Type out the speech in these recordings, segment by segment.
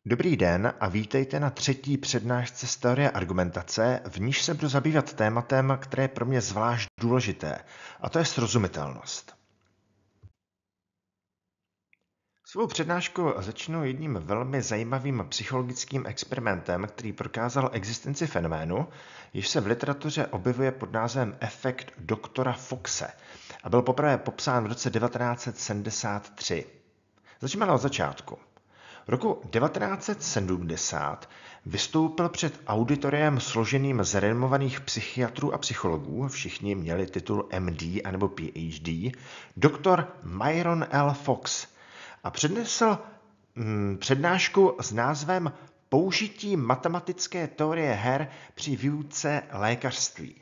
Dobrý den a vítejte na třetí přednášce z teorie argumentace, v níž se budu zabývat tématem, které je pro mě zvlášť důležité, a to je srozumitelnost. Svou přednášku začnu jedním velmi zajímavým psychologickým experimentem, který prokázal existenci fenoménu, jež se v literatuře objevuje pod názvem efekt doktora Foxe a byl poprvé popsán v roce 1973. Začneme od začátku. Roku 1970 vystoupil před auditoriem složeným z renomovaných psychiatrů a psychologů, všichni měli titul MD anebo PhD, doktor Myron L. Fox a přednesl přednášku s názvem Použití matematické teorie her při výuce lékařství.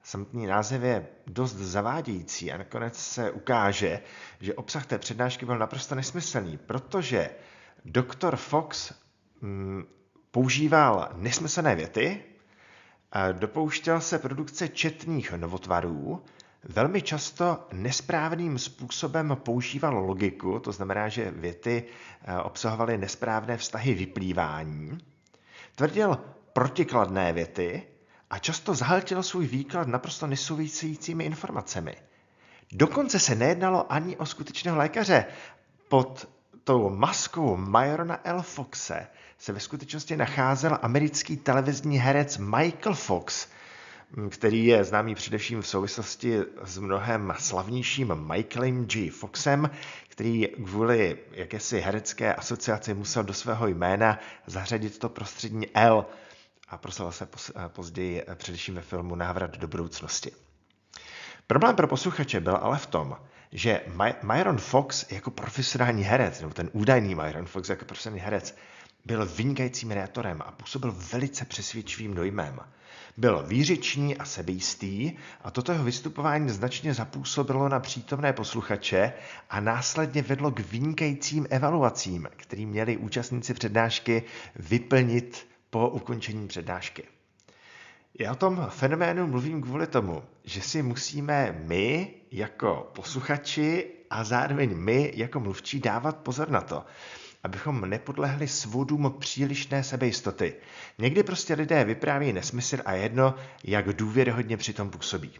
Samotný název je dost zavádějící a nakonec se ukáže, že obsah té přednášky byl naprosto nesmyslný, protože doktor Fox používal nesmyslné věty, dopouštěl se produkce četných novotvarů, velmi často nesprávným způsobem používal logiku, to znamená, že věty obsahovaly nesprávné vztahy vyplývání, tvrdil protikladné věty a často zahltil svůj výklad naprosto nesouvisejícími informacemi. Dokonce se nejednalo ani o skutečného lékaře. Pod tou maskou Myrona L. Foxe se ve skutečnosti nacházel americký televizní herec Michael Fox, který je známý především v souvislosti s mnohem slavnějším Michaelem J. Foxem, který kvůli jakési herecké asociaci musel do svého jména zařadit to prostřední L a proslavil se později především ve filmu Návrat do budoucnosti. Problém pro posluchače byl ale v tom, že Myron Fox jako profesionální herec, nebo ten údajný Myron Fox jako profesionální herec, byl vynikajícím rétorem a působil velice přesvědčivým dojmem. Byl výřečný a sebejistý a toto jeho vystupování značně zapůsobilo na přítomné posluchače a následně vedlo k vynikajícím evaluacím, které měli účastníci přednášky vyplnit po ukončení přednášky. Já o tom fenoménu mluvím kvůli tomu, že si musíme my jako posluchači a zároveň my jako mluvčí dávat pozor na to, abychom nepodlehli svodům přílišné sebejistoty. Někdy prostě lidé vypráví nesmysl a jedno, jak důvěryhodně přitom působí.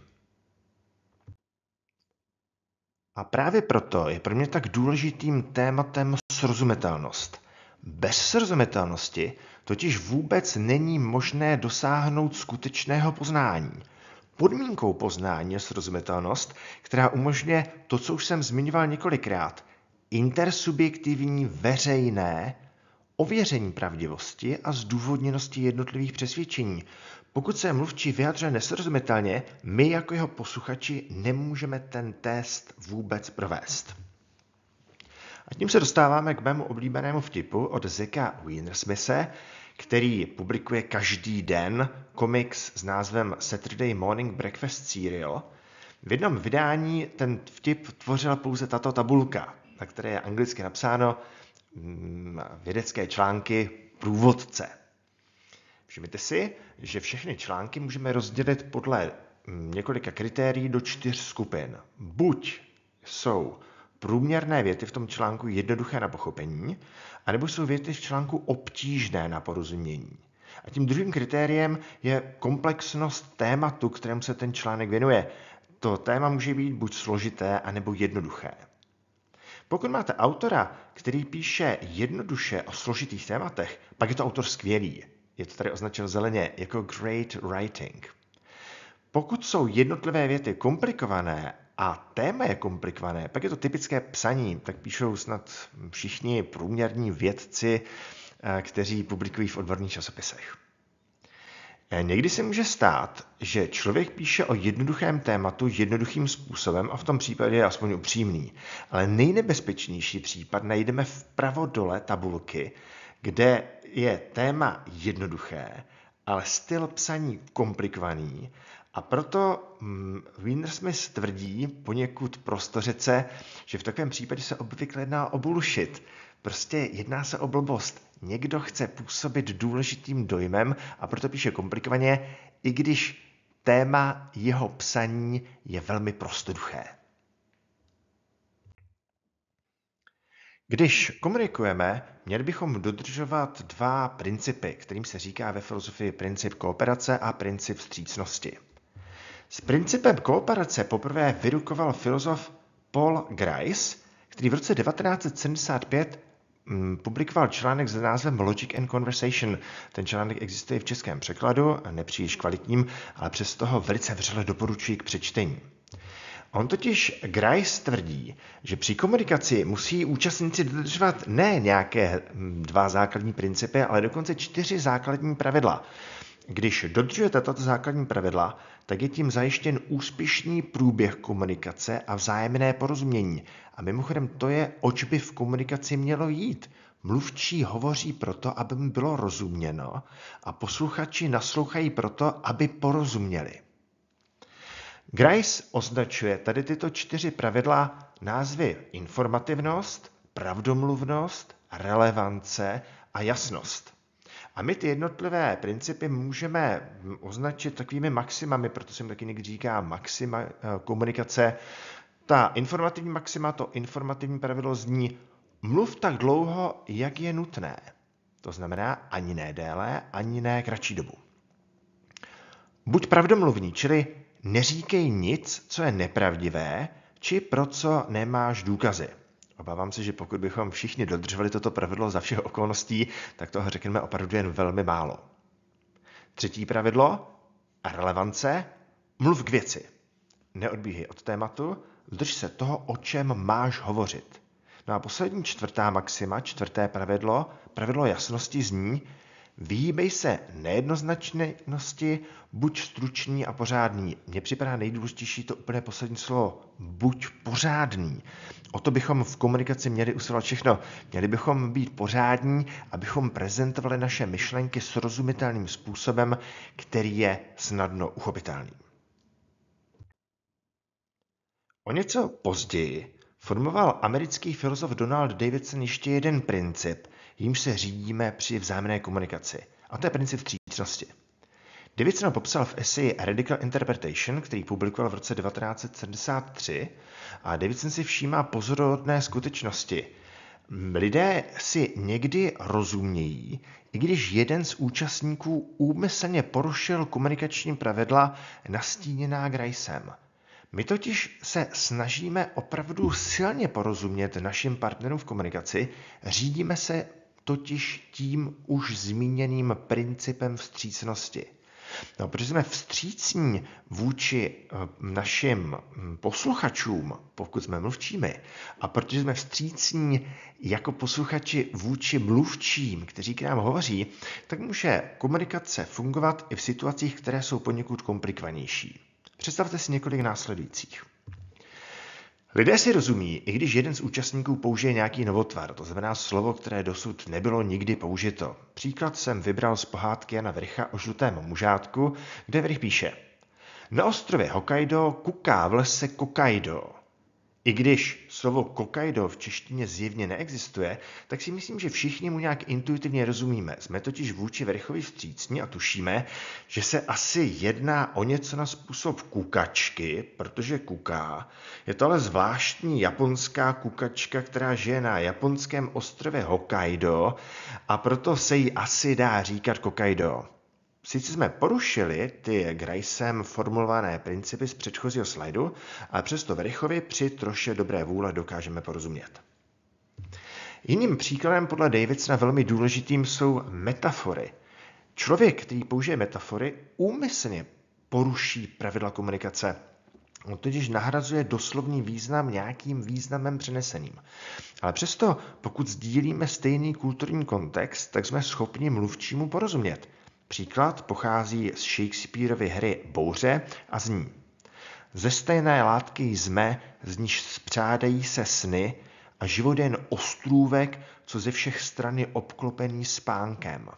A právě proto je pro mě tak důležitým tématem srozumitelnost. Bez srozumitelnosti totiž vůbec není možné dosáhnout skutečného poznání. Podmínkou poznání je srozumitelnost, která umožňuje to, co už jsem zmiňoval několikrát, intersubjektivní veřejné ověření pravdivosti a zdůvodněnosti jednotlivých přesvědčení. Pokud se mluvčí vyjadřuje nesrozumitelně, my jako jeho posluchači nemůžeme ten test vůbec provést. A tím se dostáváme k mému oblíbenému vtipu od Zacka Wienersmithe, který publikuje každý den komiks s názvem Saturday Morning Breakfast Cereal. V jednom vydání ten vtip tvořila pouze tato tabulka, na které je anglicky napsáno vědecké články průvodce. Všimněte si, že všechny články můžeme rozdělit podle několika kritérií do 4 skupin. Buď jsou průměrné věty v tom článku jednoduché na pochopení, anebo jsou věty v článku obtížné na porozumění. A tím druhým kritériem je komplexnost tématu, kterému se ten článek věnuje. To téma může být buď složité, anebo jednoduché. Pokud máte autora, který píše jednoduše o složitých tématech, pak je to autor skvělý. Je to tady označeno zeleně jako great writing. Pokud jsou jednotlivé věty komplikované a téma je komplikované, pak je to typické psaní, tak píšou snad všichni průměrní vědci, kteří publikují v odborných časopisech. Někdy se může stát, že člověk píše o jednoduchém tématu jednoduchým způsobem a v tom případě je aspoň upřímný. Ale nejnebezpečnější případ najdeme vpravo dole tabulky, kde je téma jednoduché, ale styl psaní komplikovaný. A proto Wienersmith tvrdí poněkud prostořece, že v takovém případě se obvykle jedná o bullshit. Prostě jedná se o blbost. Někdo chce působit důležitým dojmem a proto píše komplikovaně, i když téma jeho psaní je velmi prostoduché. Když komunikujeme, měli bychom dodržovat dva principy, kterým se říká ve filozofii princip kooperace a princip vstřícnosti. S principem kooperace poprvé vyrukoval filozof Paul Grice, který v roce 1975 publikoval článek s názvem Logic and Conversation. Ten článek existuje v českém překladu, nepříliš kvalitním, ale přesto ho velice vřele doporučuji k přečtení. On totiž Grice tvrdí, že při komunikaci musí účastníci dodržovat ne nějaké dva základní principy, ale dokonce 4 základní pravidla. Když dodržujete tato základní pravidla, tak je tím zajištěn úspěšný průběh komunikace a vzájemné porozumění. A mimochodem to je, oč by v komunikaci mělo jít. Mluvčí hovoří proto, aby mu bylo rozuměno a posluchači naslouchají proto, aby porozuměli. Grice označuje tady tyto 4 pravidla názvy informativnost, pravdomluvnost, relevance a jasnost. A my ty jednotlivé principy můžeme označit takovými maximami, proto se jim taky někdy říká maxima komunikace. Ta informativní maxima, to informativní pravidlo zní mluv tak dlouho, jak je nutné. To znamená ani ne déle, ani ne kratší dobu. Buď pravdomluvný, čili neříkej nic, co je nepravdivé, či pro co nemáš důkazy. Obávám se, že pokud bychom všichni dodržovali toto pravidlo za všech okolností, tak toho řekneme opravdu jen velmi málo. 3. pravidlo, relevance, mluv k věci. Neodbíhej od tématu, drž se toho, o čem máš hovořit. No a poslední 4. maxima, 4. pravidlo jasnosti zní, vyhýbej se nejednoznačnosti, buď stručný a pořádný. Mně připadá nejdůležitější to úplně poslední slovo, buď pořádný. O to bychom v komunikaci měli usilovat všechno. Měli bychom být pořádní, abychom prezentovali naše myšlenky srozumitelným způsobem, který je snadno uchopitelný. O něco později formoval americký filozof Donald Davidson ještě jeden princip, jímž se řídíme při vzájemné komunikaci, a to je princip vstřícnosti. Davidson ho popsal v eseji Radical Interpretation, který publikoval v roce 1973, a Davidson si všímá pozoruhodné skutečnosti. Lidé si někdy rozumějí, i když jeden z účastníků úmyslně porušil komunikační pravidla nastíněná Gricem. My totiž se snažíme opravdu silně porozumět našim partnerům v komunikaci, řídíme se totiž tím už zmíněným principem vstřícnosti. No, protože jsme vstřícní vůči našim posluchačům, pokud jsme mluvčími, a protože jsme vstřícní jako posluchači vůči mluvčím, kteří k nám hovoří, tak může komunikace fungovat i v situacích, které jsou poněkud komplikovanější. Představte si několik následujících. Lidé si rozumí, i když jeden z účastníků použije nějaký novotvar, to znamená slovo, které dosud nebylo nikdy použito. Příklad jsem vybral z pohádky Jana Wricha o žlutém mužátku, kde Wrich píše: Na ostrově Hokkaido kuká v lese kokaido. I když slovo kokaido v češtině zjevně neexistuje, tak si myslím, že všichni mu nějak intuitivně rozumíme. Jsme totiž vůči Wrichovi vstřícní a tušíme, že se asi jedná o něco na způsob kukačky, protože kuká. Je to ale zvláštní japonská kukačka, která žije na japonském ostrově Hokkaido, a proto se jí asi dá říkat kokaido. Sice jsme porušili ty Gricem formulované principy z předchozího slajdu, ale přesto Wrichovi při troše dobré vůle dokážeme porozumět. Jiným příkladem podle Davidsona velmi důležitým jsou metafory. Člověk, který použije metafory, úmyslně poruší pravidla komunikace. On totiž nahrazuje doslovný význam nějakým významem přeneseným. Ale přesto, pokud sdílíme stejný kulturní kontext, tak jsme schopni mluvčímu porozumět. Příklad pochází z Shakespeareovy hry Bouře a zní: Ze stejné látky jsme, z níž spřádají se sny, a život je jen ostrůvek, co ze všech stran je obklopený spánkem.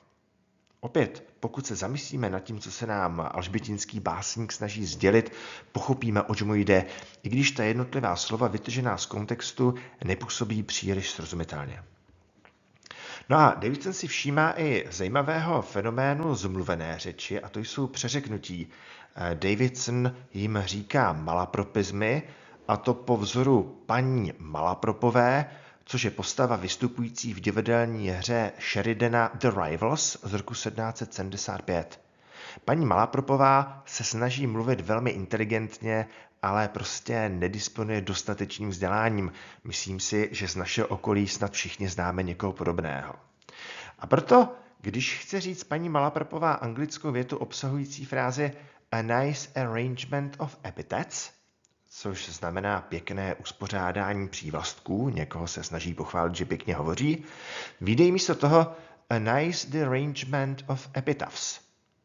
Opět, pokud se zamyslíme nad tím, co se nám alžbětinský básník snaží sdělit, pochopíme, oč mu jde, i když ta jednotlivá slova vytržená z kontextu nepůsobí příliš srozumitelně. No a Davidson si všímá i zajímavého fenoménu zmluvené řeči, a to jsou přeřeknutí. Davidson jim říká malapropismy, a to po vzoru paní Malapropové, což je postava vystupující v divadelní hře Sheridana The Rivals z roku 1775. Paní Malapropová se snaží mluvit velmi inteligentně, ale prostě nedisponuje dostatečným vzděláním. Myslím si, že z našeho okolí snad všichni známe někoho podobného. A proto, když chce říct paní Malapropová anglickou větu obsahující frázi a nice arrangement of epithets, což znamená pěkné uspořádání přívlastků, někoho se snaží pochválit, že pěkně hovoří, vyjde místo toho a nice derangement of epitaphs,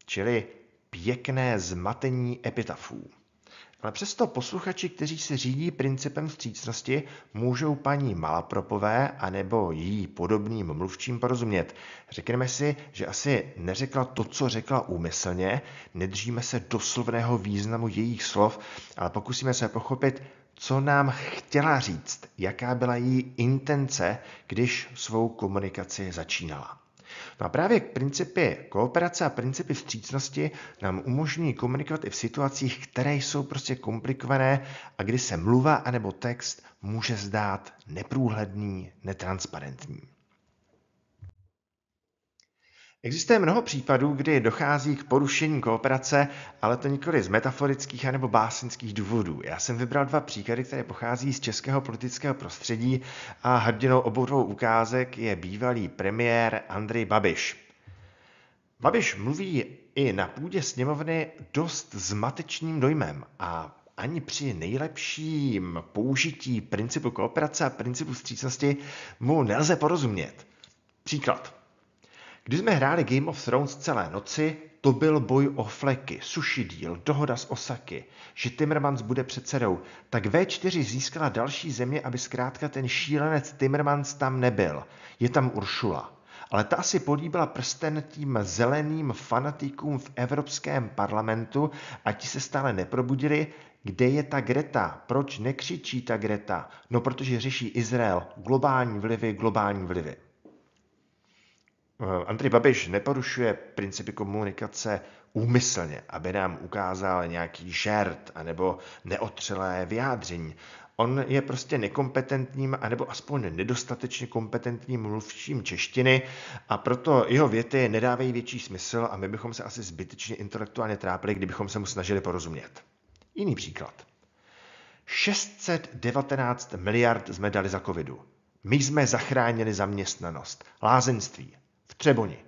čili pěkné zmatení epitafů. Ale přesto posluchači, kteří se řídí principem vstřícnosti, můžou paní Malapropové anebo její podobným mluvčím porozumět. Řekneme si, že asi neřekla to, co řekla úmyslně, nedržíme se doslovného významu jejich slov, ale pokusíme se pochopit, co nám chtěla říct, jaká byla její intence, když svou komunikaci začínala. No a právě principy kooperace a principy vstřícnosti nám umožňují komunikovat i v situacích, které jsou prostě komplikované a kdy se mluva anebo text může zdát neprůhledný, netransparentní. Existuje mnoho případů, kdy dochází k porušení kooperace, ale to nikoli z metaforických anebo básnických důvodů. Já jsem vybral 2 příklady, které pochází z českého politického prostředí a hrdinou obou 2 ukázek je bývalý premiér Andrej Babiš. Babiš mluví i na půdě sněmovny dost zmatečným dojmem a ani při nejlepším použití principu kooperace a principu vstřícnosti mu nelze porozumět. Příklad. Když jsme hráli Game of Thrones celé noci, to byl boj o fleky, sushi deal, dohoda z Osaky, že Timmermans bude předsedou, tak V4 získala další země, aby zkrátka ten šílenec Timmermans tam nebyl. Je tam Uršula. Ale ta si políbila prsten tím zeleným fanatikům v Evropském parlamentu a ti se stále neprobudili. Kde je ta Greta? Proč nekřičí ta Greta? No, protože řeší Izrael. Globální vlivy. Andrej Babiš neporušuje principy komunikace úmyslně, aby nám ukázal nějaký žert anebo neotřelé vyjádření. On je prostě nekompetentním anebo aspoň nedostatečně kompetentním mluvčím češtiny a proto jeho věty nedávají větší smysl a my bychom se asi zbytečně intelektuálně trápili, kdybychom se mu snažili porozumět. Jiný příklad. 619 miliard jsme dali za covidu. My jsme zachránili zaměstnanost, lázeňství, v Třeboni,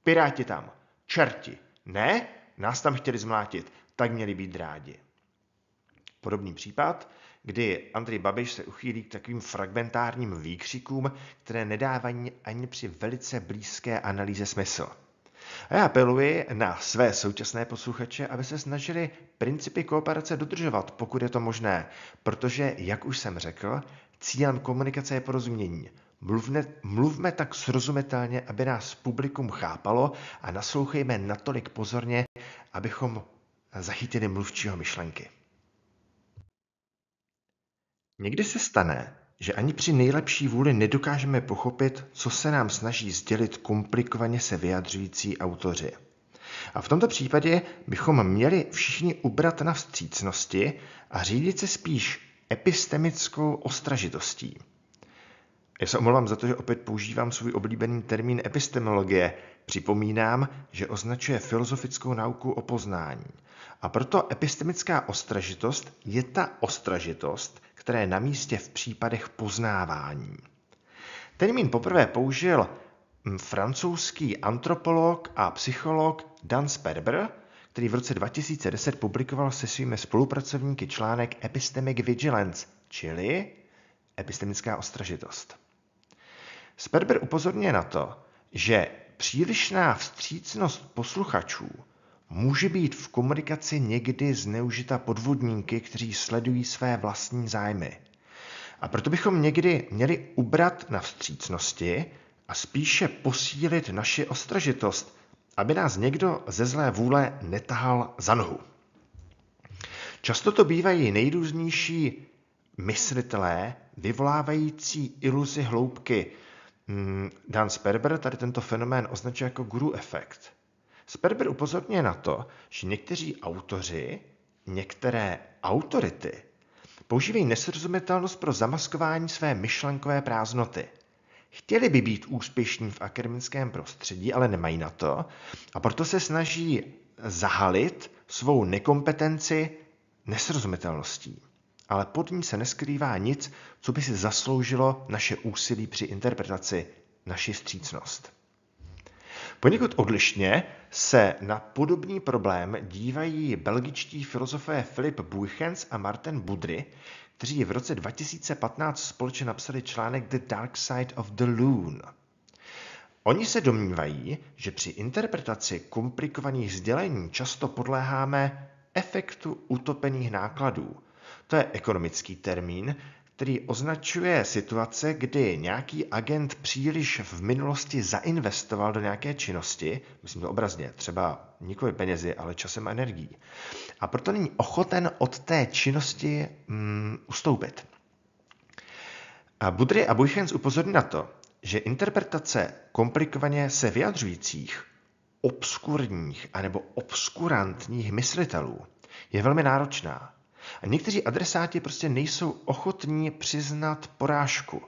Piráti tam, čerti. Ne, nás tam chtěli zmlátit, tak měli být rádi. Podobný případ, kdy Andrej Babiš se uchýlí k takovým fragmentárním výkřikům, které nedávají ani při velice blízké analýze smysl. A já apeluji na své současné posluchače, aby se snažili principy kooperace dodržovat, pokud je to možné, protože, jak už jsem řekl, cílem komunikace je porozumění. Mluvme tak srozumitelně, aby nás publikum chápalo a naslouchejme natolik pozorně, abychom zachytili mluvčího myšlenky. Někdy se stane, že ani při nejlepší vůli nedokážeme pochopit, co se nám snaží sdělit komplikovaně se vyjadřující autoři. A v tomto případě bychom měli všichni ubrat na vstřícnosti a řídit se spíš epistemickou ostražitostí. Já se omlouvám za to, že opět používám svůj oblíbený termín epistemologie. Připomínám, že označuje filozofickou nauku o poznání. A proto epistemická ostražitost je ta ostražitost, která je na místě v případech poznávání. Termín poprvé použil francouzský antropolog a psycholog Dan Sperber, který v roce 2010 publikoval se svými spolupracovníky článek Epistemic Vigilance, čili epistemická ostražitost. Sperber upozorňuje na to, že přílišná vstřícnost posluchačů může být v komunikaci někdy zneužita podvodníky, kteří sledují své vlastní zájmy. A proto bychom někdy měli ubrat na vstřícnosti a spíše posílit naši ostražitost, aby nás někdo ze zlé vůle netahal za nohu. Často to bývají nejrůznější myslitelé, vyvolávající iluzi hloubky. Dan Sperber tady tento fenomén označuje jako guru efekt. Sperber upozorňuje na to, že někteří autoři, některé autority Používají nesrozumitelnost pro zamaskování své myšlenkové prázdnoty. Chtěli by být úspěšní v akademickém prostředí, ale nemají na to a proto se snaží zahalit svou nekompetenci nesrozumitelností. Ale pod ní se neskrývá nic, co by si zasloužilo naše úsilí při interpretaci, naši vstřícnost. Poněkud odlišně se na podobný problém dívají belgičtí filozofé Philip Huygens a Martin Budry, kteří v roce 2015 společně napsali článek The Dark Side of the Loon. Oni se domnívají, že při interpretaci komplikovaných sdělení často podléháme efektu utopených nákladů. To je ekonomický termín, který označuje situace, kdy nějaký agent příliš v minulosti zainvestoval do nějaké činnosti, myslím to obrazně, třeba nikoli penězi, ale časem a energií. A proto není ochoten od té činnosti ustoupit. A Budry a Huygens upozorní na to, že interpretace komplikovaně se vyjadřujících, obskurních anebo obskurantních myslitelů je velmi náročná. A někteří adresáti prostě nejsou ochotní přiznat porážku.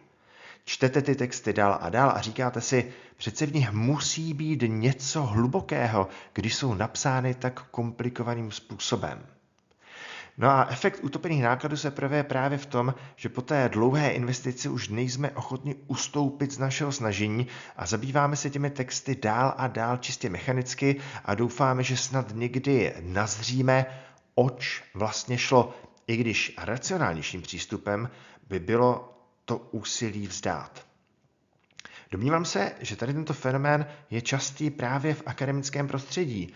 Čtete ty texty dál a dál a říkáte si, přece v nich musí být něco hlubokého, když jsou napsány tak komplikovaným způsobem. No a efekt utopených nákladů se projevuje právě v tom, že po té dlouhé investici už nejsme ochotni ustoupit z našeho snažení a zabýváme se těmi texty dál a dál čistě mechanicky a doufáme, že snad někdy nazříme, oč vlastně šlo, i když racionálnějším přístupem by bylo to úsilí vzdát. Domnívám se, že tady tento fenomén je častý právě v akademickém prostředí.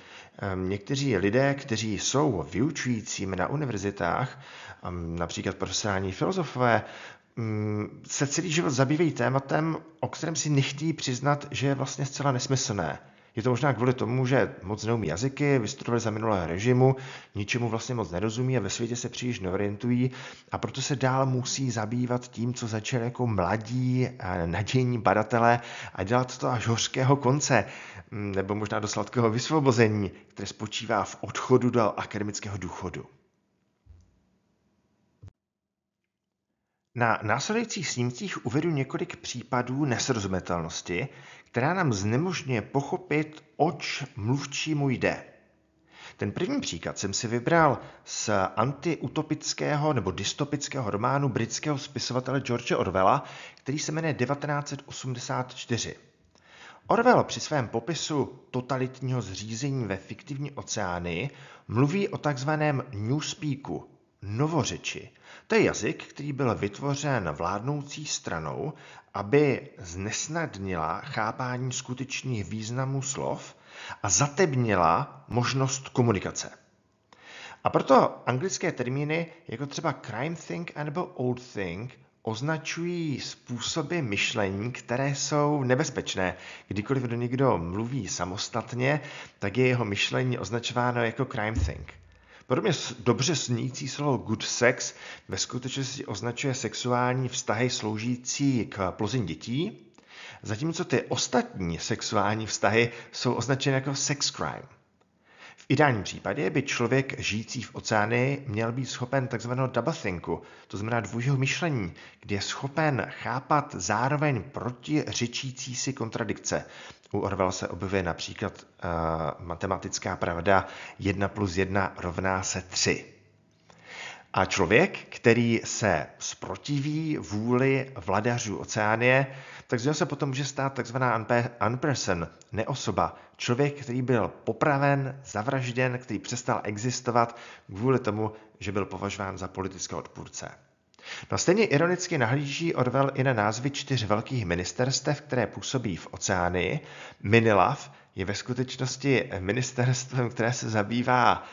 Někteří lidé, kteří jsou vyučujícími na univerzitách, například profesionální filozofové, se celý život zabývají tématem, o kterém si nechtějí přiznat, že je vlastně zcela nesmyslné. Je to možná kvůli tomu, že moc neumí jazyky, vystudovali za minulého režimu, ničemu vlastně moc nerozumí a ve světě se příliš neorientují a proto se dál musí zabývat tím, co začali jako mladí nadějní badatelé a dělat to až hořkého konce, nebo možná do sladkého vysvobození, které spočívá v odchodu do akademického důchodu. Na následujících snímcích uvedu několik případů nesrozumitelnosti, která nám znemožňuje pochopit, oč mluvčímu jde. Ten první příklad jsem si vybral z antiutopického nebo dystopického románu britského spisovatele George Orwella, který se jmenuje 1984. Orwell při svém popisu totalitního zřízení ve fiktivní oceánii mluví o takzvaném newspeaku, novořeči. To je jazyk, který byl vytvořen vládnoucí stranou, aby znesnadnila chápání skutečných významů slov a zatemnila možnost komunikace. A proto anglické termíny jako třeba crime think nebo old think označují způsoby myšlení, které jsou nebezpečné. Kdykoliv někdo mluví samostatně, tak je jeho myšlení označováno jako crime think. Podobně dobře znící slovo good sex ve skutečnosti označuje sexuální vztahy sloužící k plození dětí, zatímco ty ostatní sexuální vztahy jsou označeny jako sex crime. V ideálním případě by člověk žijící v oceáni měl být schopen takzvaného double thinku, to znamená dvojího myšlení, kdy je schopen chápat zároveň protiřečící si kontradikce. U Orwella se objevuje například matematická pravda 1 + 1 = 3. A člověk, který se zprotiví vůli vladařů oceánie, tak z něho se potom může stát takzvaná unperson, neosoba. Člověk, který byl popraven, zavražděn, který přestal existovat kvůli tomu, že byl považován za politického odpůrce. No stejně ironicky nahlíží Orwell i na názvy 4 velkých ministerstev, které působí v oceánii. Minilav je ve skutečnosti ministerstvem, které se zabývá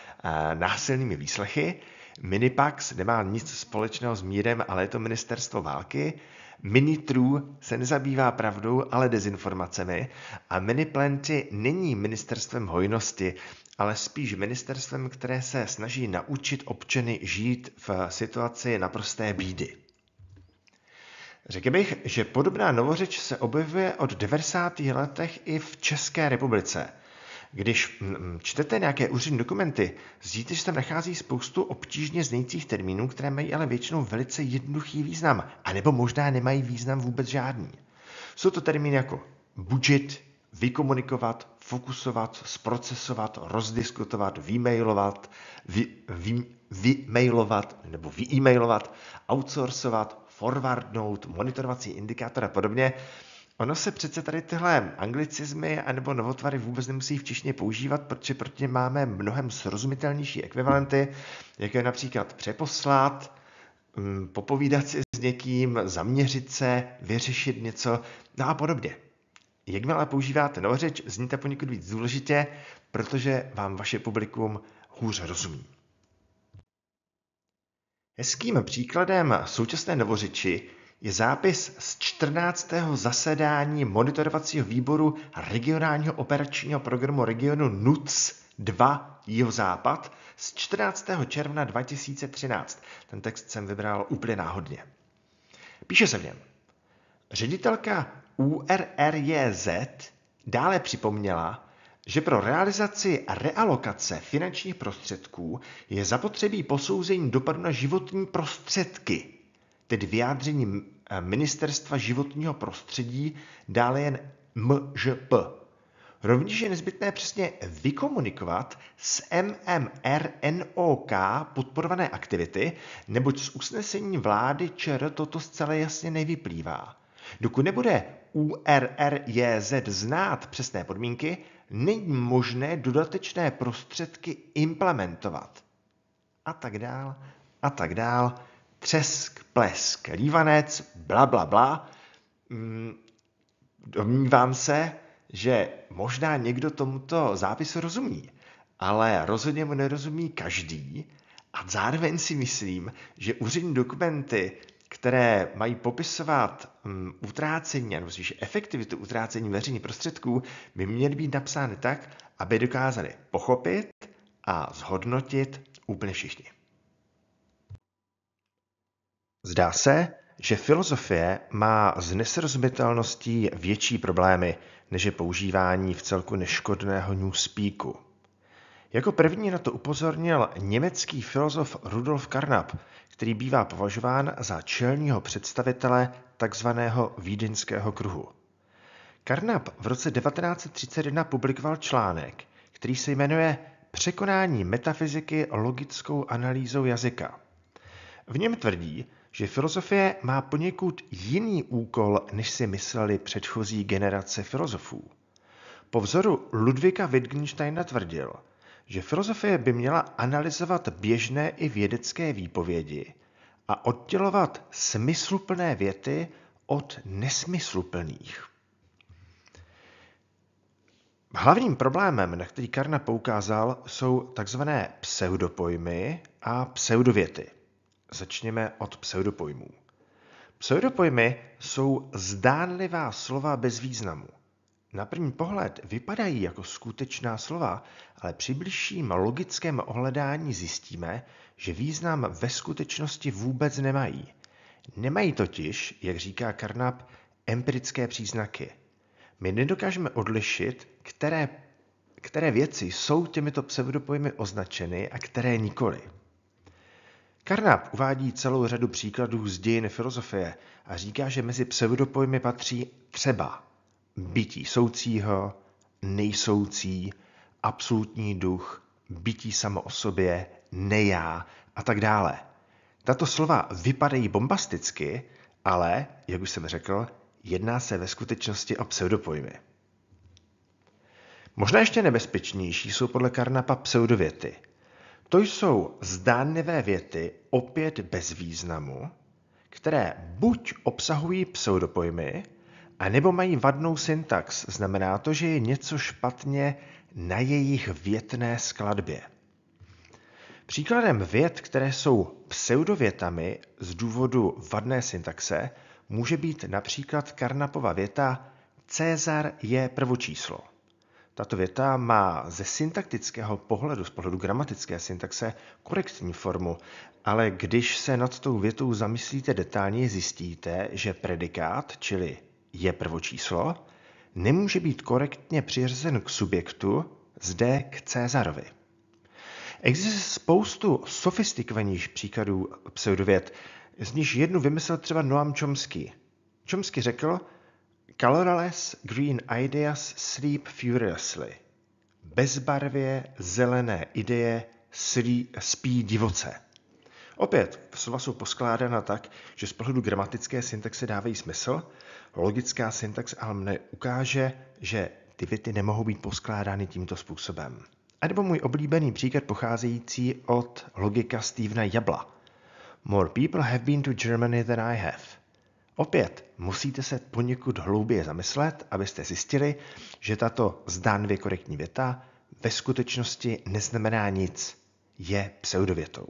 násilnými výslechy. Minipax nemá nic společného s mírem, ale je to ministerstvo války. Minitrue se nezabývá pravdou, ale dezinformacemi. A Miniplenty není ministerstvem hojnosti, ale spíš ministerstvem, které se snaží naučit občany žít v situaci naprosté bídy. Řekl bych, že podobná novořeč se objevuje od 90. letech i v České republice. Když čtete nějaké úřední dokumenty, zjistíte, že se tam nachází spoustu obtížně znějících termínů, které mají ale většinou velice jednoduchý význam, anebo možná nemají význam vůbec žádný. Jsou to termíny jako budget, vykomunikovat, fokusovat, zprocesovat, rozdiskutovat, vymailovat nebo vyemailovat, outsourcovat, forwardnout, monitorovací indikátor a podobně. Ono se přece tady tyhle anglicizmy anebo novotvary vůbec nemusí v češtině používat, protože proti ně máme mnohem srozumitelnější ekvivalenty, jako je například přeposlat, popovídat si s někým, zaměřit se, vyřešit něco, no a podobně. Jakmile používáte novořeč, zníte poněkud víc důležitě, protože vám vaše publikum hůř rozumí. Hezkým příkladem současné novořeči je zápis z 14. zasedání monitorovacího výboru regionálního operačního programu regionu NUTS 2 Jihozápad z 14. června 2013. Ten text jsem vybral úplně náhodně. Píše se v něm. Ředitelka URRJZ dále připomněla, že pro realizaci realokace finančních prostředků je zapotřebí posouzení dopadu na životní prostředky, tedy vyjádření Ministerstva životního prostředí, dále jen MŽP. Rovněž je nezbytné přesně vykomunikovat s MMRNOK podporované aktivity, neboť z usnesení vlády ČR toto zcela jasně nevyplývá. Dokud nebude URRJZ znát přesné podmínky, není možné dodatečné prostředky implementovat. A tak dál, třesk, plesk, lívanec, bla, bla, bla. Domnívám se, že možná někdo tomuto zápisu rozumí, ale rozhodně mu nerozumí každý a zároveň si myslím, že úřední dokumenty, které mají popisovat utrácení, nebo spíš efektivitu utrácení veřejných prostředků, by měly být napsány tak, aby dokázali pochopit a zhodnotit úplně všichni. Zdá se, že filozofie má s nesrozumitelností větší problémy, než je používání v celku neškodného newspeaku. Jako první na to upozornil německý filozof Rudolf Carnap, který bývá považován za čelního představitele takzvaného vídeňského kruhu. Carnap v roce 1931 publikoval článek, který se jmenuje Překonání metafyziky logickou analýzou jazyka. V něm tvrdí, že filozofie má poněkud jiný úkol, než si mysleli předchozí generace filozofů. Po vzoru Ludwika Wittgensteina tvrdil, že filozofie by měla analyzovat běžné i vědecké výpovědi a oddělovat smysluplné věty od nesmysluplných. Hlavním problémem, na který Carnap poukázal, jsou takzvané pseudopojmy a pseudověty. Začněme od pseudopojmů. Pseudopojmy jsou zdánlivá slova bez významu. Na první pohled vypadají jako skutečná slova, ale při bližším logickém ohledání zjistíme, že význam ve skutečnosti vůbec nemají. Nemají totiž, jak říká Carnap, empirické příznaky. My nedokážeme odlišit, které věci jsou těmito pseudopojmy označeny a které nikoli. Carnap uvádí celou řadu příkladů z dějin filozofie a říká, že mezi pseudopojmy patří třeba bytí soucího, nejsoucí, absolutní duch, bytí samo o sobě, nejá a tak dále. Tato slova vypadají bombasticky, ale, jak už jsem řekl, jedná se ve skutečnosti o pseudopojmy. Možná ještě nebezpečnější jsou podle Carnapa pseudověty. To jsou zdánlivé věty, opět bez významu, které buď obsahují pseudopojmy, anebo mají vadnou syntax, znamená to, že je něco špatně na jejich větné skladbě. Příkladem vět, které jsou pseudovětami z důvodu vadné syntaxe, může být například Carnapova věta César je prvočíslo. Tato věta má ze syntaktického pohledu, z pohledu gramatické syntaxe, korektní formu, ale když se nad tou větou zamyslíte detailně, zjistíte, že predikát, čili je prvočíslo, nemůže být korektně přiřazen k subjektu, zde k Césarovi. Existuje spoustu sofistikovanějších příkladů pseudověd, z níž jednu vymyslel třeba Noam Chomsky. Chomsky řekl, colorless green ideas sleep furiously. Bezbarvě zelené ideje spí divoce. Opět, slova jsou poskládána tak, že z pohledu gramatické syntaxe dávají smysl, logická syntax ale mne ukáže, že ty věty nemohou být poskládány tímto způsobem. A nebo můj oblíbený příklad pocházející od logika Stevena Jabla. More people have been to Germany than I have. Opět, musíte se poněkud hlouběji zamyslet, abyste zjistili, že tato zdánlivě korektní věta ve skutečnosti neznamená nic, je pseudovětou.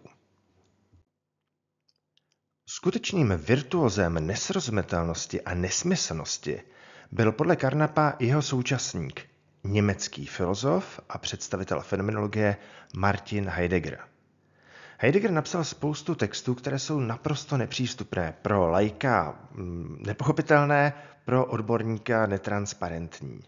Skutečným virtuózem nesrozumitelnosti a nesmyslnosti byl podle Carnapa jeho současník, německý filozof a představitel fenomenologie Martin Heidegger. Heidegger napsal spoustu textů, které jsou naprosto nepřístupné, pro laika nepochopitelné, pro odborníka netransparentní.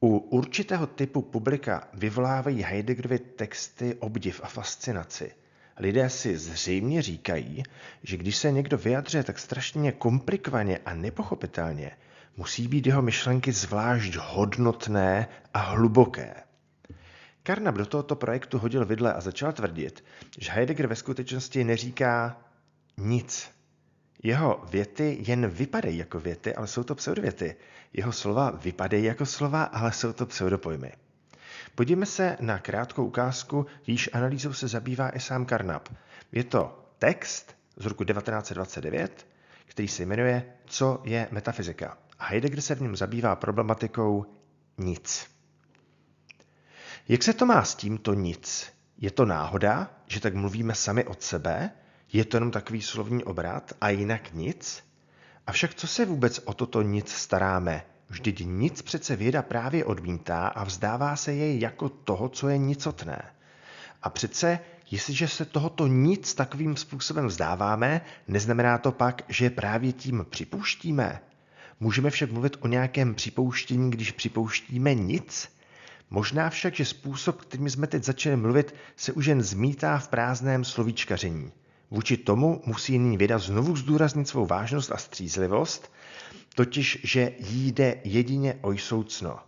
U určitého typu publika vyvolávají Heideggerovy texty obdiv a fascinaci. Lidé si zřejmě říkají, že když se někdo vyjadřuje tak strašně komplikovaně a nepochopitelně, musí být jeho myšlenky zvlášť hodnotné a hluboké. Carnap do tohoto projektu hodil vidle a začal tvrdit, že Heidegger ve skutečnosti neříká nic. Jeho věty jen vypadají jako věty, ale jsou to pseudověty. Jeho slova vypadají jako slova, ale jsou to pseudopojmy. Podívejme se na krátkou ukázku, jejíž analýzou se zabývá i sám Carnap. Je to text z roku 1929, který se jmenuje Co je metafyzika? A Heidegger se v něm zabývá problematikou nic. Jak se to má s tímto nic? Je to náhoda, že tak mluvíme sami od sebe? Je to jenom takový slovní obrat a jinak nic? Avšak co se vůbec o toto nic staráme? Vždyť nic přece věda právě odmítá a vzdává se jej jako toho, co je nicotné. A přece, jestliže se tohoto nic takovým způsobem vzdáváme, neznamená to pak, že právě tím připouštíme. Můžeme však mluvit o nějakém připouštění, když připouštíme nic? Možná však, že způsob, kterým jsme teď začali mluvit, se už jen zmítá v prázdném slovíčkaření. Vůči tomu musí nyní věda znovu zdůraznit svou vážnost a střízlivost, totiž, že jí jde jedině o jsoucno.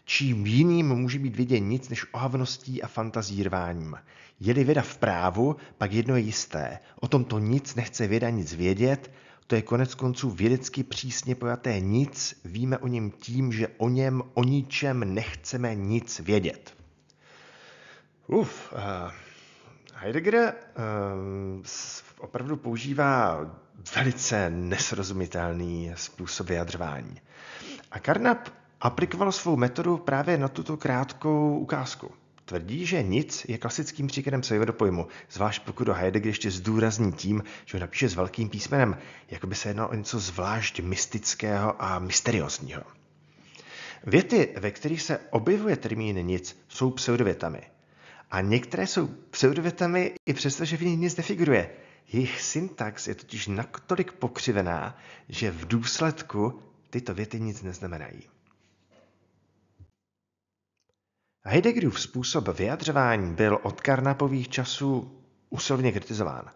Čím jiným může být vědě nic než ohavností a fantazírváním. Je-li věda v právu, pak jedno je jisté. O tomto nic nechce věda nic vědět, to je konec konců vědecky přísně pojaté nic, víme o něm tím, že o ničem nechceme nic vědět. Heidegger opravdu používá velice nesrozumitelný způsob vyjadřování. A Carnap aplikoval svou metodu právě na tuto krátkou ukázku. Tvrdí, že nic je klasickým příkladem pseudopojmu, zvlášť pokud ho Heidegger ještě zdůrazní tím, že ho napíše s velkým písmenem, jako by se jednalo o něco zvlášť mystického a mysteriózního. Věty, ve kterých se objevuje termín nic, jsou pseudovětami. A některé jsou pseudovětami i přesto, že v nich nic nefiguruje. Jejich syntax je totiž natolik pokřivená, že v důsledku tyto věty nic neznamenají. Heideggerův způsob vyjadřování byl od Carnapových časů usilovně kritizován,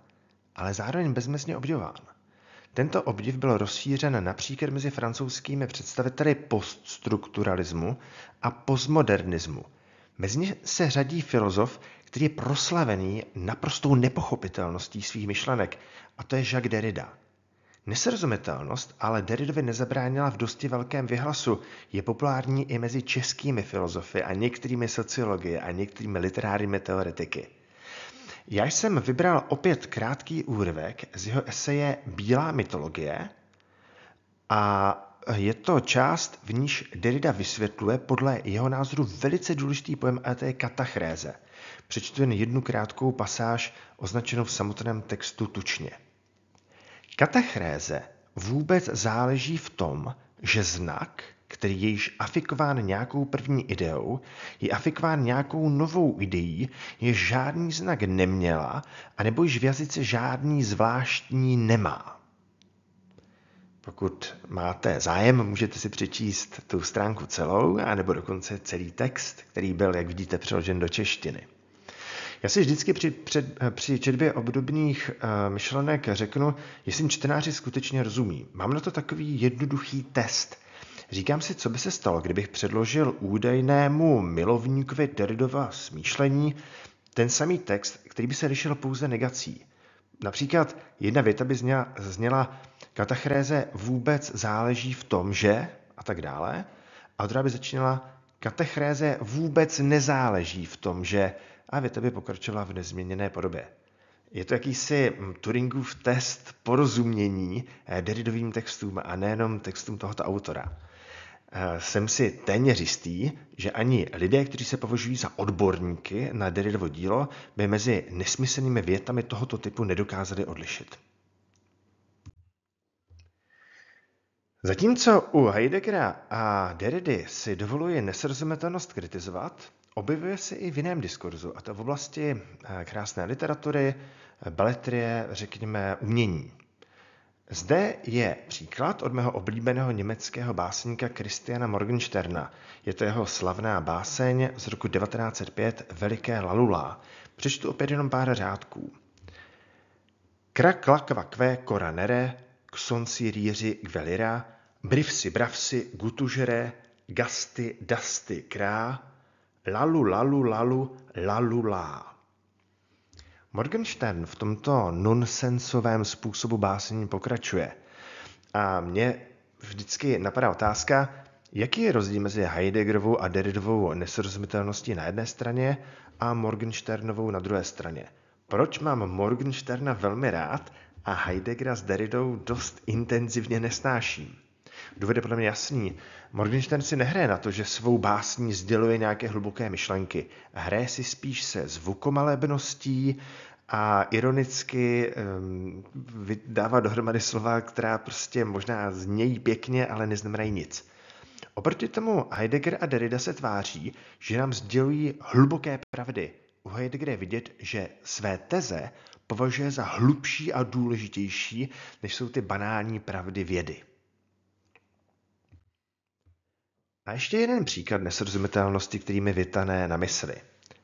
ale zároveň bezmezně obdivován. Tento obdiv byl rozšířen například mezi francouzskými představiteli poststrukturalismu a postmodernismu. Mezi ně se řadí filozof, který je proslavený naprostou nepochopitelností svých myšlenek, a to je Jacques Derrida. Nesrozumitelnost ale Derridovi nezabránila v dosti velkém vyhlasu. Je populární i mezi českými filozofy a některými sociology a některými literárními teoretiky. Já jsem vybral opět krátký úryvek z jeho eseje Bílá mytologie a je to část, v níž Derrida vysvětluje podle jeho názoru velice důležitý pojem, a to je katachréze. Přečtu jen jednu krátkou pasáž označenou v samotném textu tučně. Katachréze vůbec záleží v tom, že znak, který je již afikován nějakou první ideou, je afikován nějakou novou ideí, je žádný znak neměla, anebo již v jazyce žádný zvláštní nemá. Pokud máte zájem, můžete si přečíst tu stránku celou, anebo dokonce celý text, který byl, jak vidíte, přeložen do češtiny. Já si vždycky při četbě obdobných myšlenek řeknu, jestli jim čtenáři skutečně rozumí. Mám na to takový jednoduchý test. Říkám si, co by se stalo, kdybych předložil údajnému milovníkovi Derridova smýšlení ten samý text, který by se lišil pouze negací. Například jedna věta by zněla katachréze vůbec záleží v tom, že a tak dále. A druhá by začínala katachréze vůbec nezáleží v tom, že a věta by pokračovala v nezměněné podobě. Je to jakýsi Turingův test porozumění Derridovým textům a nejenom textům tohoto autora. Jsem si téměř jistý, že ani lidé, kteří se považují za odborníky na Derridovo dílo, by mezi nesmyslnými větami tohoto typu nedokázali odlišit. Zatímco u Heideggera a Derridy si dovoluje nesrozumitelnost kritizovat, objevuje se i v jiném diskurzu, a to v oblasti krásné literatury, beletrie, řekněme umění. Zde je příklad od mého oblíbeného německého básníka Christiana Morgensterna. Je to jeho slavná báseň z roku 1905 Veliké lalula. Přečtu opět jenom pár řádků. Krak lakva kve kora nere, ksonsi rýři gvelira, brivsi bravsi gutužere, gasty dasty krá, lalu lalu lalu lalu lá. Morgenstern v tomto nonsensovém způsobu básní pokračuje. A mě vždycky napadá otázka, jaký je rozdíl mezi Heideggerovou a Derridovou nesrozumitelností na jedné straně a Morgensternovou na druhé straně. Proč mám Morgensterna velmi rád a Heideggera s Derridou dost intenzivně nesnáším? Důvod je podle mě jasný. Morgenstern si nehraje na to, že svou básní sděluje nějaké hluboké myšlenky. Hraje si spíš se zvukomalebností a ironicky vydává dohromady slova, která prostě možná znějí pěkně, ale neznamenají nic. Oproti tomu Heidegger a Derrida se tváří, že nám sdělují hluboké pravdy. U Heideggera je vidět, že své teze považuje za hlubší a důležitější, než jsou ty banální pravdy vědy. A ještě jeden příklad nesrozumitelnosti, který mi vytane na mysli.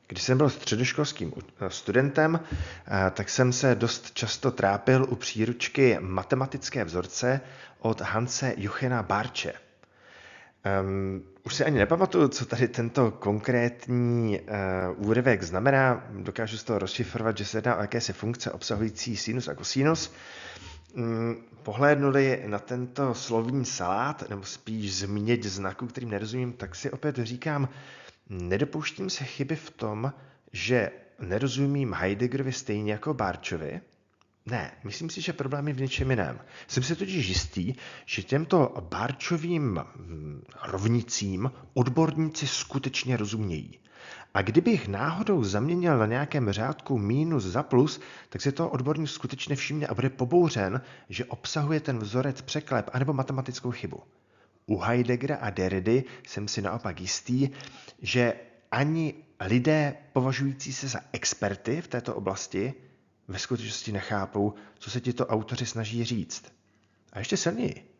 Když jsem byl středoškolským studentem, tak jsem se dost často trápil u příručky Matematické vzorce od Hanse Jochena Bartsche. Už si ani nepamatuju, co tady tento konkrétní úryvek znamená. Dokážu z toho rozšifrovat, že se jedná o jakési funkce obsahující sinus a kosinus. Pohlédnuli na tento slovní salát, nebo spíš změť znaků, kterým nerozumím, tak si opět říkám, nedopouštím se chyby v tom, že nerozumím Heideggerovi stejně jako Bartschevi? Ne, myslím si, že problém je v něčem jiném. Jsem si totiž jistý, že těmto Bartschovým rovnicím odborníci skutečně rozumějí. A kdybych náhodou zaměnil na nějakém řádku mínus za plus, tak si to odborník skutečně všimne a bude pobouřen, že obsahuje ten vzorec překlep anebo matematickou chybu. U Heideggera a Derridy jsem si naopak jistý, že ani lidé považující se za experty v této oblasti ve skutečnosti nechápou, co se tito autoři snaží říct. A ještě silněji.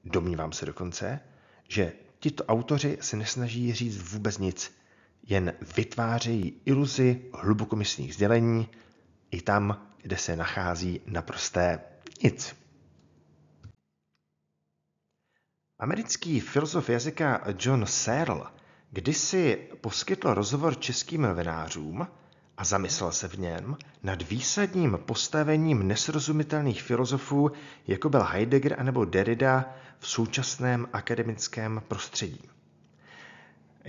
Domnívám se dokonce, že tito autoři se nesnaží říct vůbec nic, jen vytvářejí iluzi hlubokomyslných sdělení i tam, kde se nachází naprosté nic. Americký filozof jazyka John Searle kdysi poskytl rozhovor českým novinářům a zamyslel se v něm nad výsadním postavením nesrozumitelných filozofů, jako byl Heidegger anebo Derrida v současném akademickém prostředí.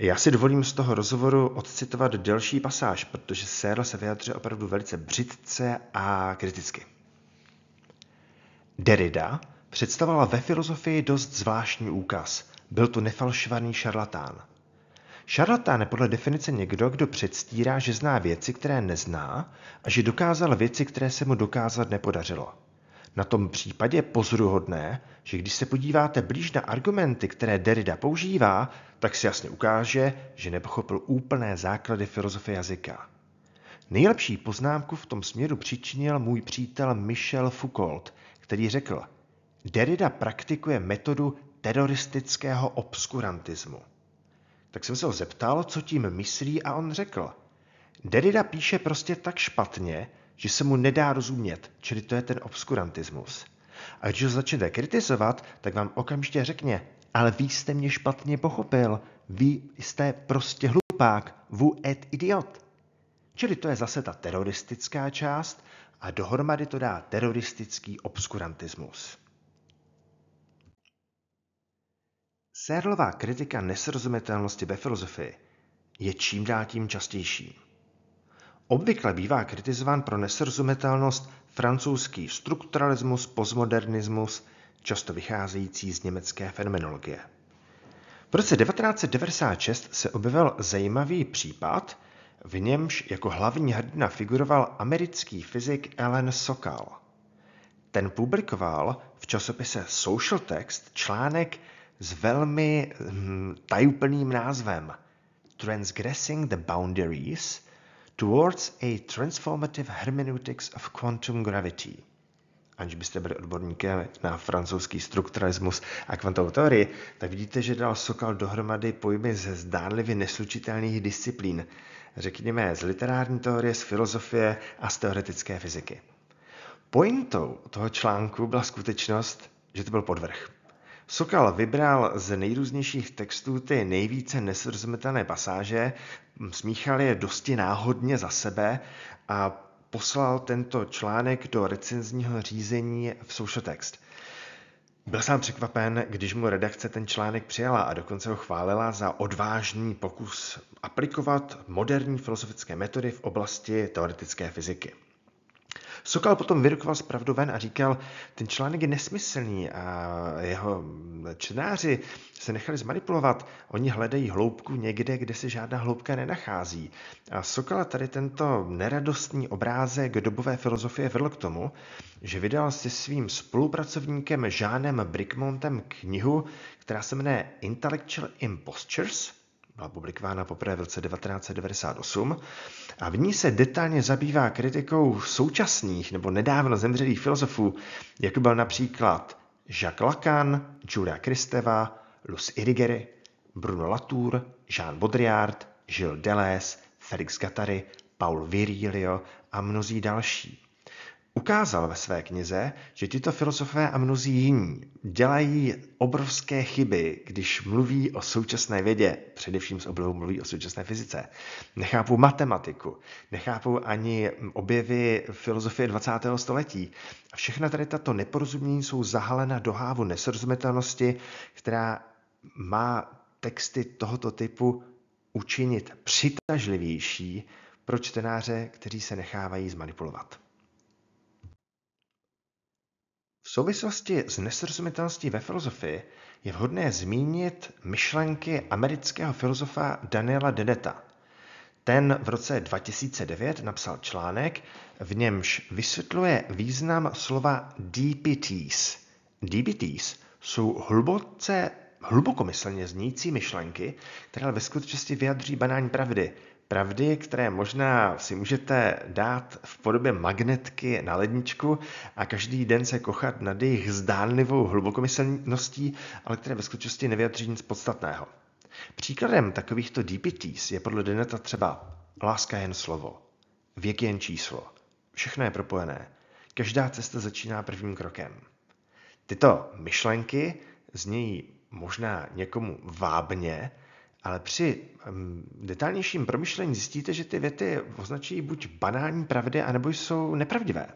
Já si dovolím z toho rozhovoru odcitovat delší pasáž, protože Searle se vyjadřuje opravdu velice břitce a kriticky. Derrida představoval ve filozofii dost zvláštní úkaz. Byl to nefalšovaný šarlatán. Šarlatán je podle definice někdo, kdo předstírá, že zná věci, které nezná, a že dokázal věci, které se mu dokázat nepodařilo. Na tom případě je pozoruhodné, že když se podíváte blíž na argumenty, které Derrida používá, tak se jasně ukáže, že nepochopil úplné základy filozofie jazyka. Nejlepší poznámku v tom směru přičinil můj přítel Michel Foucault, který řekl: Derrida praktikuje metodu teroristického obskurantismu. Tak jsem se ho zeptal, co tím myslí, a on řekl: Derrida píše prostě tak špatně, že se mu nedá rozumět, čili to je ten obskurantismus. A když ho začnete kritizovat, tak vám okamžitě řekne: ale vy jste mě špatně pochopil, vy jste prostě hlupák, vous êtes idiot. Čili to je zase ta teroristická část a dohromady to dá teroristický obskurantismus. Searleová kritika nesrozumitelnosti ve filozofii je čím dál tím častější. Obvykle bývá kritizován pro nesrozumitelnost francouzský strukturalismus, postmodernismus, často vycházející z německé fenomenologie. V roce 1996 se objevil zajímavý případ, v němž jako hlavní hrdina figuroval americký fyzik Alan Sokal. Ten publikoval v časopise Social Text článek s velmi tajuplným názvem Transgressing the Boundaries Towards a Transformative Hermeneutics of Quantum Gravity. Aniž byste byli odborníkem na francouzský strukturalismus a kvantovou teorii, tak vidíte, že dal Sokal dohromady pojmy ze zdánlivě neslučitelných disciplín, řekněme z literární teorie, z filozofie a z teoretické fyziky. Pointou toho článku byla skutečnost, že to byl podvrh. Sokal vybral z nejrůznějších textů ty nejvíce nesrozumitelné pasáže, smíchal je dosti náhodně za sebe a poslal tento článek do recenzního řízení v Social Text. Byl jsem překvapen, když mu redakce ten článek přijala a dokonce ho chválila za odvážný pokus aplikovat moderní filozofické metody v oblasti teoretické fyziky. Sokal potom vyrukoval zpravdu ven a říkal, ten článek je nesmyslný a jeho čtenáři se nechali zmanipulovat. Oni hledají hloubku někde, kde se žádná hloubka nenachází. A Sokala tady tento neradostný obrázek dobové filozofie vedl k tomu, že vydal se svým spolupracovníkem Jeanem Bricmontem knihu, která se jmenuje Intellectual Impostures, byla publikována poprvé v roce 1998 a v ní se detailně zabývá kritikou současných nebo nedávno zemřelých filozofů, jako byl například Jacques Lacan, Julia Kristeva, Luc Irigaray, Bruno Latour, Jean Baudrillard, Gilles Deleuze, Félix Guattari, Paul Virilio a mnozí další. Ukázal ve své knize, že tyto filozofové a mnozí jiní dělají obrovské chyby, když mluví o současné vědě, především s oblibou mluví o současné fyzice. Nechápou matematiku, nechápou ani objevy filozofie 20. století. A všechna tady tato neporozumění jsou zahalena do hávu nesrozumitelnosti, která má texty tohoto typu učinit přitažlivější pro čtenáře, kteří se nechávají zmanipulovat. V souvislosti s nesrozumitelností ve filozofii je vhodné zmínit myšlenky amerického filozofa Daniela Dennetta. Ten v roce 2009 napsal článek, v němž vysvětluje význam slova DPTs. DPTs jsou hlubokomyslně znící myšlenky, které ve skutečnosti vyjadří banální pravdy. Pravdy, které možná si můžete dát v podobě magnetky na ledničku a každý den se kochat nad jejich zdánlivou hlubokomyslností, ale které ve skutečnosti nevyjadří nic podstatného. Příkladem takovýchto DPTs je podle Dennetta třeba láska je jen slovo, věk je jen číslo, všechno je propojené, každá cesta začíná prvním krokem. Tyto myšlenky znějí možná někomu vábně, ale při detailnějším promyšlení zjistíte, že ty věty označují buď banální pravdy, anebo jsou nepravdivé.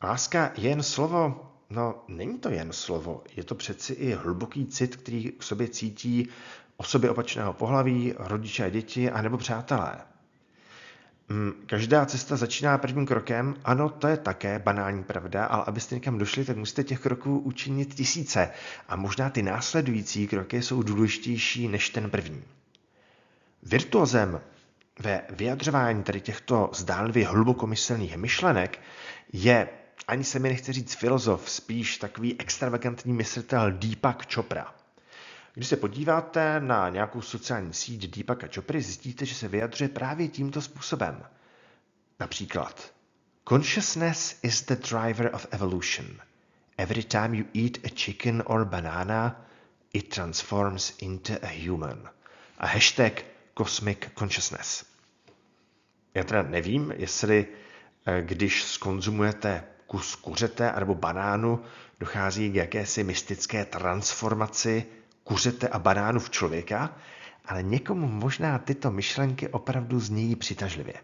Láska je jen slovo? No, není to jen slovo. Je to přeci i hluboký cit, který k sobě cítí osoby opačného pohlaví, rodiče a děti, anebo přátelé. Každá cesta začíná prvním krokem. Ano, to je také banální pravda, ale abyste někam došli, tak musíte těch kroků učinit tisíce. A možná ty následující kroky jsou důležitější než ten první. Virtuozem ve vyjadřování tady těchto zdánlivě hlubokomyslných myšlenek je, ani se mi nechce říct filozof, spíš takový extravagantní myslitel Deepak Chopra. Když se podíváte na nějakou sociální síť Deepaka Chopry, zjistíte, že se vyjadřuje právě tímto způsobem. Například: Consciousness is the driver of evolution. Every time you eat a chicken or banana, it transforms into a human. A hashtag Cosmic Consciousness. Já teda nevím, jestli když skonzumujete kus kuřete nebo banánu, dochází k jakési mystické transformaci kuřete a banánu v člověka, ale někomu možná tyto myšlenky opravdu znějí přitažlivě.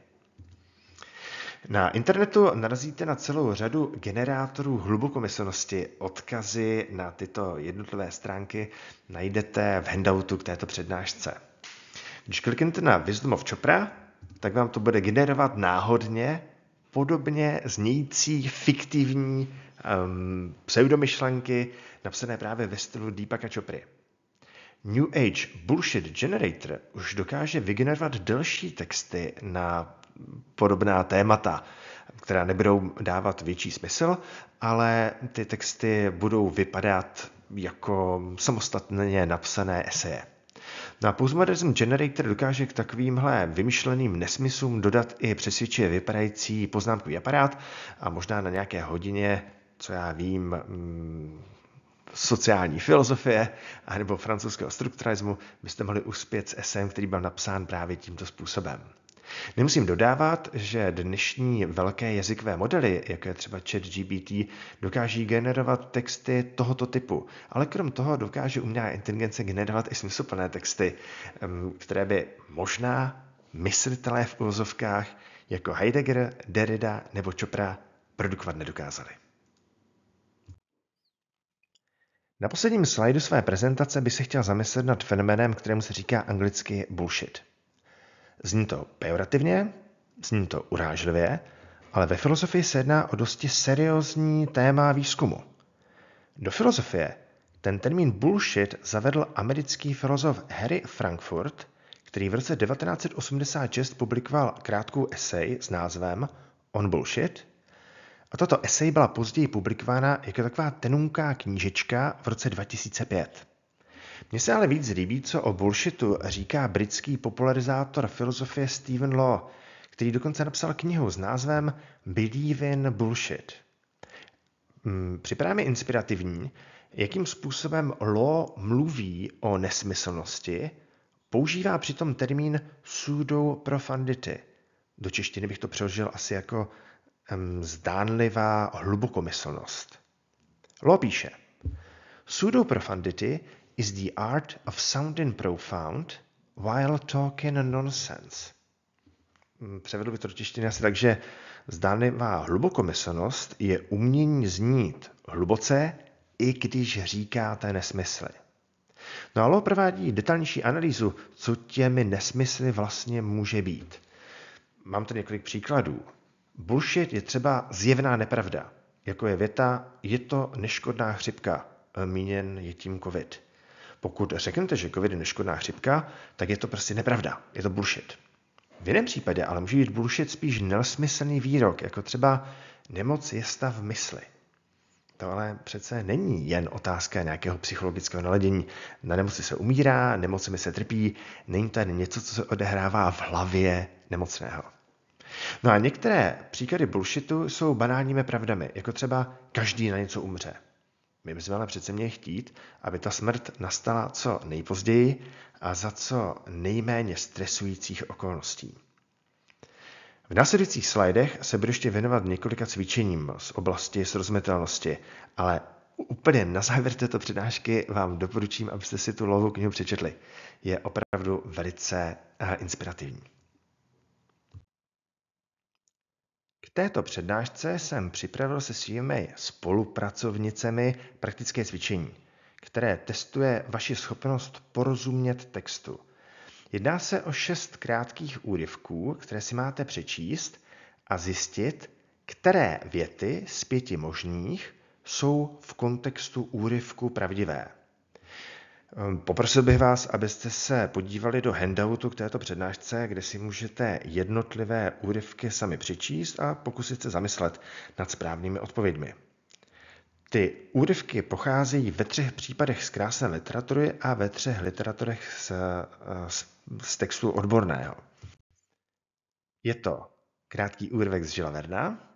Na internetu narazíte na celou řadu generátorů hlubokomyslnosti. Odkazy na tyto jednotlivé stránky najdete v handoutu k této přednášce. Když kliknete na Wisdom of Chopra, tak vám to bude generovat náhodně podobně znějící fiktivní pseudomyšlenky napsané právě ve stylu Deepaka Chopry. New Age Bullshit Generator už dokáže vygenerovat delší texty na podobná témata, která nebudou dávat větší smysl, ale ty texty budou vypadat jako samostatně napsané eseje. No a Postmodernism Generator dokáže k takovýmhle vymyšleným nesmyslům dodat i přesvědčivě vypadající poznámkový aparát a možná na nějaké hodině, co já vím, sociální filozofie anebo francouzského strukturalismu byste mohli uspět s esem, který byl napsán právě tímto způsobem. Nemusím dodávat, že dnešní velké jazykové modely, jako je třeba ChatGPT, dokáží generovat texty tohoto typu, ale krom toho dokáže umělá inteligence generovat i smysluplné texty, které by možná myslitelé v uvozovkách jako Heidegger, Derrida nebo Chopra produkovat nedokázali. Na posledním slajdu své prezentace bych se chtěl zamyslet nad fenoménem, kterému se říká anglicky bullshit. Zní to pejorativně, zní to urážlivě, ale ve filozofii se jedná o dosti seriózní téma výzkumu. Do filozofie ten termín bullshit zavedl americký filozof Harry Frankfurt, který v roce 1986 publikoval krátkou esej s názvem On Bullshit. A tato esej byla později publikována jako taková tenunká knížečka v roce 2005. Mně se ale víc líbí, co o bullshitu říká britský popularizátor filozofie Stephen Law, který dokonce napsal knihu s názvem Believe in Bullshit. Připadá mi inspirativní, jakým způsobem Law mluví o nesmyslnosti, používá přitom termín pseudo-profundity. Do češtiny bych to přeložil asi jako zdánlivá hlubokomyslnost. Law píše: Pseudo-profundity is the art of sounding profound while talking nonsense. Převedl bych to do češtiny asi tak, že zdánlivá hlubokomyslnost je umění znít hluboce, i když říkáte nesmysly. No a Law provádí detailnější analýzu, co těmi nesmysly vlastně může být. Mám tady několik příkladů. Bullshit je třeba zjevná nepravda, jako je věta, je to neškodná chřipka, míněn je tím covid. Pokud řeknete, že covid je neškodná chřipka, tak je to prostě nepravda, je to bullshit. V jiném případě ale může být bullshit spíš nesmyslný výrok, jako třeba nemoc je stav mysli. To ale přece není jen otázka nějakého psychologického naladění. Na nemoci se umírá, nemocemi se trpí, není to jen něco, co se odehrává v hlavě nemocného. No a některé příklady bullshitu jsou banálními pravdami, jako třeba každý na něco umře. My bychom ale přece měli chtít, aby ta smrt nastala co nejpozději a za co nejméně stresujících okolností. V následujících slajdech se budu ještě věnovat několika cvičením z oblasti srozumitelnosti, ale úplně na závěr této přednášky vám doporučím, abyste si tu Lawovou knihu přečetli. Je opravdu velice inspirativní. K této přednášce jsem připravil se svými spolupracovnicemi praktické cvičení, které testuje vaši schopnost porozumět textu. Jedná se o 6 krátkých úryvků, které si máte přečíst a zjistit, které věty z 5 možných jsou v kontextu úryvku pravdivé. Poprosil bych vás, abyste se podívali do handoutu k této přednášce, kde si můžete jednotlivé úryvky sami přečíst a pokusit se zamyslet nad správnými odpověďmi. Ty úryvky pocházejí ve 3 případech z krásné literatury a ve 3 literaturech z textu odborného. Je to krátký úryvek z Žila Verna,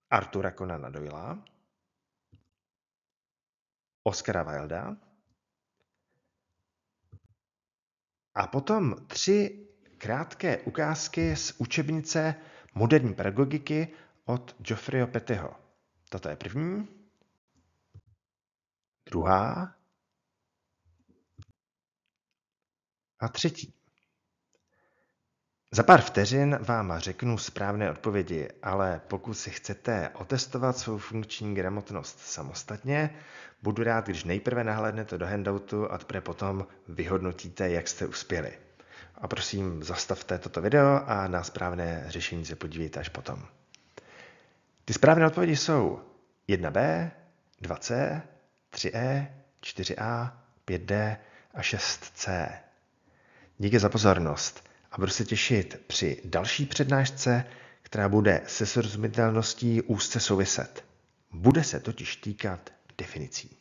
Artura Conana Doylea, Oscara Wilda a potom 3 krátké ukázky z učebnice moderní pedagogiky od Geoffreyho Pettyho. Toto je první, druhá a třetí. Za pár vteřin vám řeknu správné odpovědi, ale pokud si chcete otestovat svou funkční gramotnost samostatně, budu rád, když nejprve nahlédnete do handoutu a teprve potom vyhodnotíte, jak jste uspěli. A prosím, zastavte toto video a na správné řešení se podívejte až potom. Ty správné odpovědi jsou 1B, 2C, 3E, 4A, 5D a 6C. Díky za pozornost a budu se těšit při další přednášce, která bude se srozumitelností úzce souviset. Bude se totiž týkat definicí.